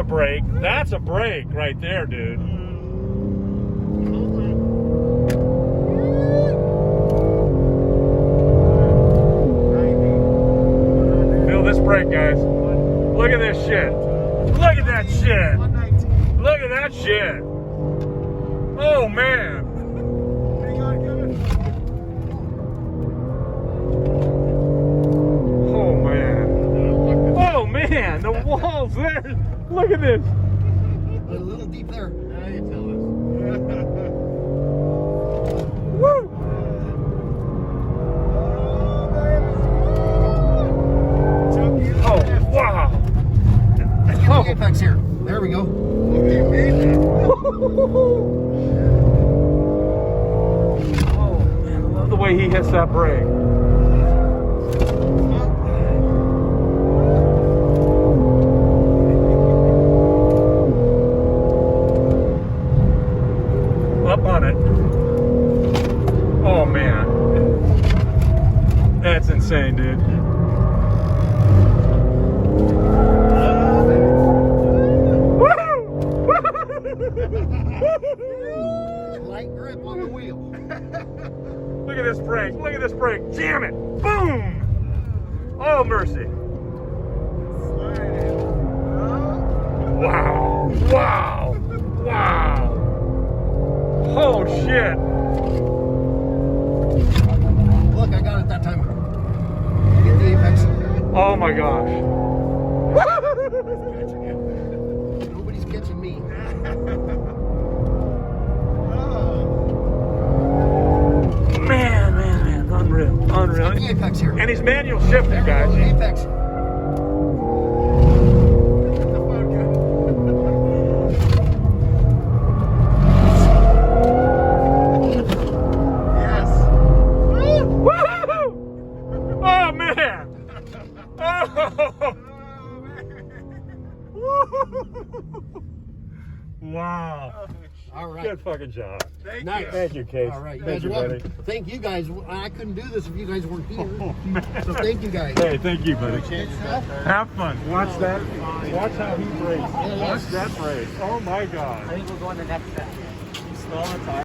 brake. That's a brake right there, dude. Feel this brake, guys. Look at this shit. Look at that shit. Look at that shit. Oh, man. Oh, man. Oh, man. The walls there. Look at this. A little deep there. Now you tell us. Woo. Oh, wow. Get the apex here. There we go. Oh, man, I love the way he hits that brake. Up on it. Oh, man. That's insane, dude. Light grip on the wheel. Look at this brake. Look at this brake. Jam it. Boom. Oh, mercy. Wow. Wow. Wow. Oh, shit. Look, I got it that time. Get the apex. Oh, my gosh. Nobody's catching me. Man. Unreal. Unreal. Get the apex here. And he's manual shifting, There we guys. go, the apex. Yes. Woo-hoo! Oh, man. Oh. Wow. All right. Good fucking job. Nice. Thank you, Case. All right. You Thank guys you, are buddy. welcome. Thank you guys. I couldn't do this if you guys weren't here. Oh, man. So thank you guys. Hey, thank you, buddy. Have fun. Watch that. Watch how he brakes. Watch that brake. Oh, my God. I think we're going the next step. Install the tire.